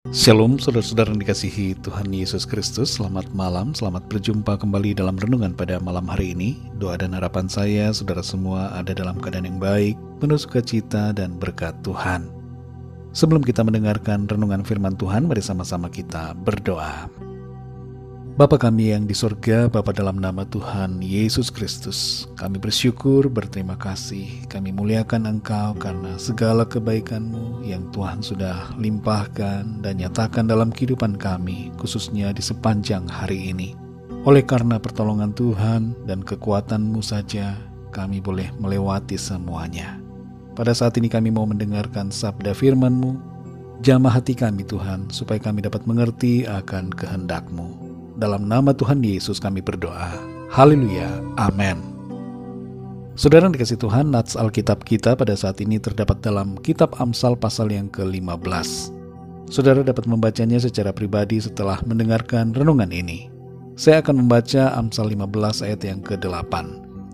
Shalom saudara-saudara yang dikasihi Tuhan Yesus Kristus. Selamat malam, selamat berjumpa kembali dalam renungan pada malam hari ini. Doa dan harapan saya saudara semua ada dalam keadaan yang baik, penuh sukacita dan berkat Tuhan. Sebelum kita mendengarkan renungan firman Tuhan, mari sama-sama kita berdoa. Bapa kami yang di sorga, Bapa dalam nama Tuhan Yesus Kristus, kami bersyukur, berterima kasih, kami muliakan Engkau karena segala kebaikan-Mu yang Tuhan sudah limpahkan dan nyatakan dalam kehidupan kami, khususnya di sepanjang hari ini. Oleh karena pertolongan Tuhan dan kekuatan-Mu saja, kami boleh melewati semuanya. Pada saat ini kami mau mendengarkan sabda firman-Mu, jamah hati kami Tuhan, supaya kami dapat mengerti akan kehendak-Mu. Dalam nama Tuhan Yesus kami berdoa. Haleluya. Amin. Saudara yang dikasihi Tuhan, nats Alkitab kita pada saat ini terdapat dalam kitab Amsal pasal yang ke-15. Saudara dapat membacanya secara pribadi setelah mendengarkan renungan ini. Saya akan membaca Amsal 15 ayat yang ke-8.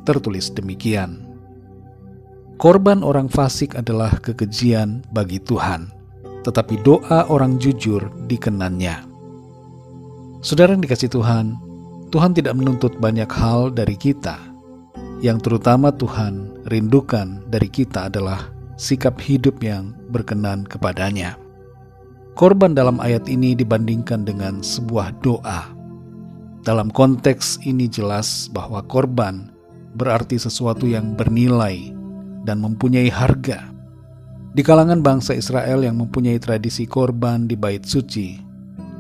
Tertulis demikian. Korban orang fasik adalah kekejian bagi Tuhan, tetapi doa orang jujur dikenannya. Saudara yang dikasihi Tuhan, Tuhan tidak menuntut banyak hal dari kita. Yang terutama Tuhan rindukan dari kita adalah sikap hidup yang berkenan kepadanya. Korban dalam ayat ini dibandingkan dengan sebuah doa. Dalam konteks ini jelas bahwa korban berarti sesuatu yang bernilai dan mempunyai harga. Di kalangan bangsa Israel yang mempunyai tradisi korban di bait suci,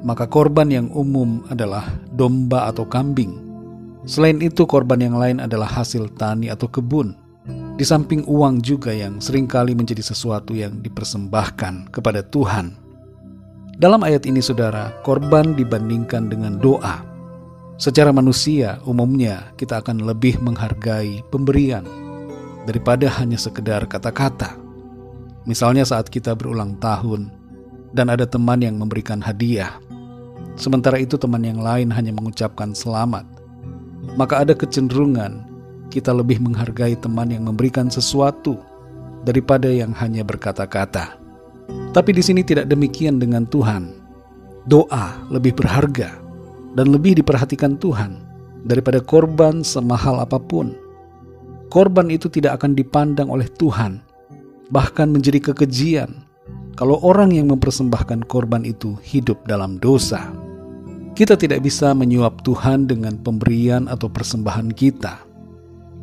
maka korban yang umum adalah domba atau kambing. Selain itu, korban yang lain adalah hasil tani atau kebun. Di samping uang juga yang seringkali menjadi sesuatu yang dipersembahkan kepada Tuhan. Dalam ayat ini, saudara, korban dibandingkan dengan doa. Secara manusia, umumnya kita akan lebih menghargai pemberian daripada hanya sekedar kata-kata. Misalnya saat kita berulang tahun dan ada teman yang memberikan hadiah, sementara itu teman yang lain hanya mengucapkan selamat, maka ada kecenderungan kita lebih menghargai teman yang memberikan sesuatu daripada yang hanya berkata-kata. Tapi di sini tidak demikian dengan Tuhan. Doa lebih berharga dan lebih diperhatikan Tuhan daripada korban semahal apapun. Korban itu tidak akan dipandang oleh Tuhan, bahkan menjadi kekejian kalau orang yang mempersembahkan korban itu hidup dalam dosa. Kita tidak bisa menyuap Tuhan dengan pemberian atau persembahan kita.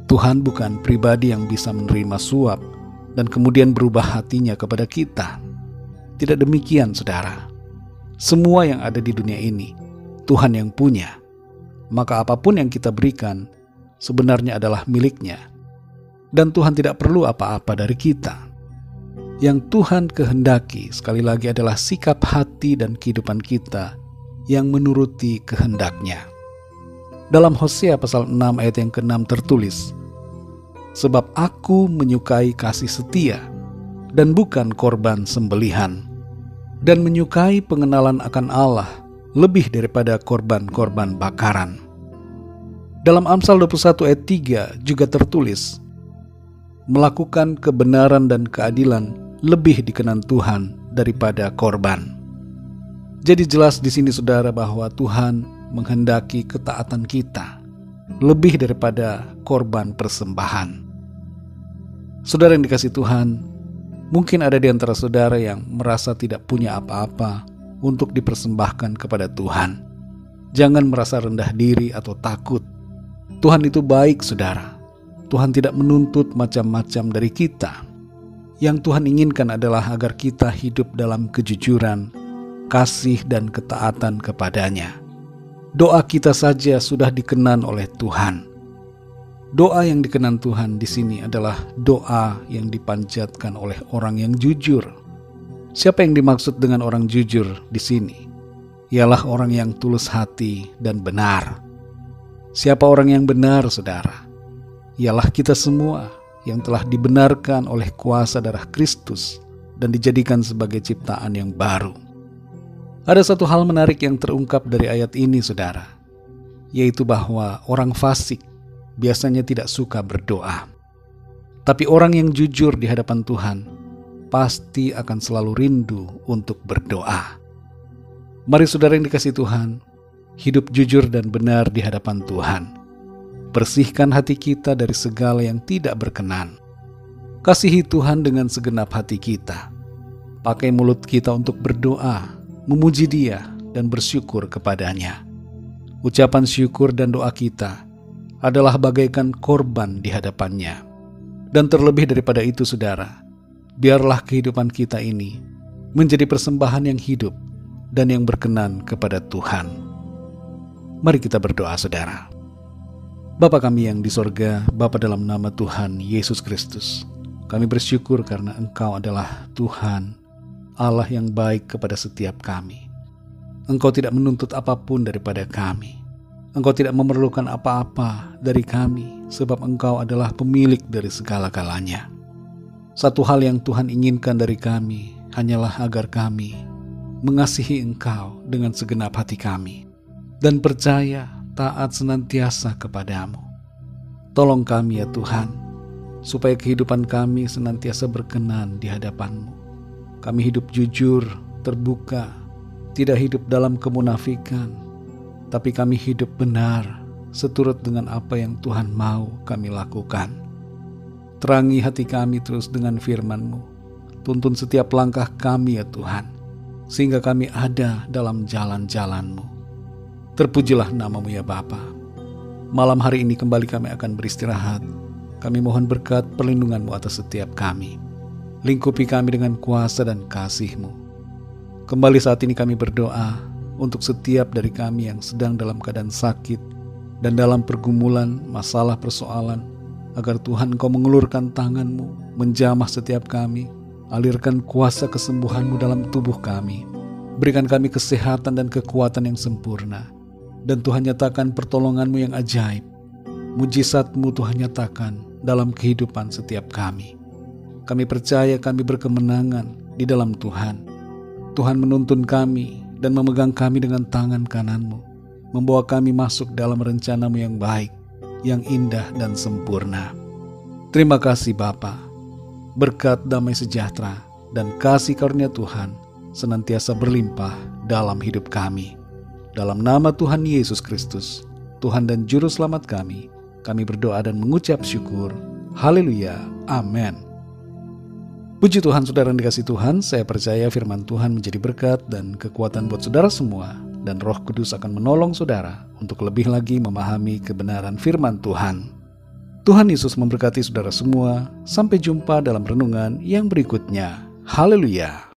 Tuhan bukan pribadi yang bisa menerima suap dan kemudian berubah hatinya kepada kita. Tidak demikian, saudara. Semua yang ada di dunia ini, Tuhan yang punya. Maka apapun yang kita berikan, sebenarnya adalah miliknya. Dan Tuhan tidak perlu apa-apa dari kita. Yang Tuhan kehendaki sekali lagi adalah sikap hati dan kehidupan kita yang menuruti kehendaknya. Dalam Hosea pasal 6 ayat yang ke-6 tertulis, sebab aku menyukai kasih setia dan bukan korban sembelihan, dan menyukai pengenalan akan Allah lebih daripada korban-korban bakaran. Dalam Amsal 21 ayat 3 juga tertulis, melakukan kebenaran dan keadilan lebih dikenan Tuhan daripada korban. Jadi jelas di sini saudara bahwa Tuhan menghendaki ketaatan kita lebih daripada korban persembahan. Saudara yang dikasihi Tuhan, mungkin ada di antara saudara yang merasa tidak punya apa-apa untuk dipersembahkan kepada Tuhan. Jangan merasa rendah diri atau takut. Tuhan itu baik, saudara. Tuhan tidak menuntut macam-macam dari kita. Yang Tuhan inginkan adalah agar kita hidup dalam kejujuran, kasih dan ketaatan kepadanya. Doa kita saja sudah dikenan oleh Tuhan. Doa yang dikenan Tuhan di sini adalah doa yang dipanjatkan oleh orang yang jujur. Siapa yang dimaksud dengan orang jujur di sini? Ialah orang yang tulus hati dan benar. Siapa orang yang benar, saudara? Ialah kita semua yang telah dibenarkan oleh kuasa darah Kristus dan dijadikan sebagai ciptaan yang baru. Ada satu hal menarik yang terungkap dari ayat ini, saudara, yaitu bahwa orang fasik biasanya tidak suka berdoa. Tapi orang yang jujur di hadapan Tuhan pasti akan selalu rindu untuk berdoa. Mari saudara yang dikasihi Tuhan, hidup jujur dan benar di hadapan Tuhan. Bersihkan hati kita dari segala yang tidak berkenan. Kasihi Tuhan dengan segenap hati kita. Pakai mulut kita untuk berdoa, memuji Dia, dan bersyukur kepadanya. Ucapan syukur dan doa kita adalah bagaikan korban di hadapannya. Dan terlebih daripada itu saudara, biarlah kehidupan kita ini menjadi persembahan yang hidup dan yang berkenan kepada Tuhan. Mari kita berdoa saudara. Bapa kami yang di sorga, Bapa dalam nama Tuhan Yesus Kristus, kami bersyukur karena Engkau adalah Tuhan, Allah yang baik kepada setiap kami. Engkau tidak menuntut apapun daripada kami. Engkau tidak memerlukan apa-apa dari kami, sebab Engkau adalah pemilik dari segala-galanya. Satu hal yang Tuhan inginkan dari kami hanyalah agar kami mengasihi Engkau dengan segenap hati kami dan percaya taat senantiasa kepadamu. Tolong kami ya Tuhan, supaya kehidupan kami senantiasa berkenan di hadapan-Mu. Kami hidup jujur, terbuka, tidak hidup dalam kemunafikan, tapi kami hidup benar, seturut dengan apa yang Tuhan mau kami lakukan. Terangi hati kami terus dengan firman-Mu. Tuntun setiap langkah kami ya Tuhan, sehingga kami ada dalam jalan-jalan-Mu. Terpujilah nama-Mu ya Bapa. Malam hari ini kembali kami akan beristirahat. Kami mohon berkat perlindungan-Mu atas setiap kami. Lingkupi kami dengan kuasa dan kasih-Mu. Kembali saat ini kami berdoa untuk setiap dari kami yang sedang dalam keadaan sakit dan dalam pergumulan, masalah, persoalan, agar Tuhan Engkau mengulurkan tangan-Mu, menjamah setiap kami, alirkan kuasa kesembuhan-Mu dalam tubuh kami, berikan kami kesehatan dan kekuatan yang sempurna, dan Tuhan nyatakan pertolongan-Mu yang ajaib, mujizat-Mu Tuhan nyatakan dalam kehidupan setiap kami. Kami percaya kami berkemenangan di dalam Tuhan. Tuhan menuntun kami dan memegang kami dengan tangan kanan-Mu, membawa kami masuk dalam rencana-Mu yang baik, yang indah dan sempurna. Terima kasih Bapa. Berkat damai sejahtera dan kasih karunia Tuhan senantiasa berlimpah dalam hidup kami. Dalam nama Tuhan Yesus Kristus, Tuhan dan Juru Selamat kami berdoa dan mengucap syukur. Haleluya. Amin. Puji Tuhan saudara yang dikasihi Tuhan, saya percaya firman Tuhan menjadi berkat dan kekuatan buat saudara semua, dan Roh Kudus akan menolong saudara untuk lebih lagi memahami kebenaran firman Tuhan. Tuhan Yesus memberkati saudara semua. Sampai jumpa dalam renungan yang berikutnya. Haleluya.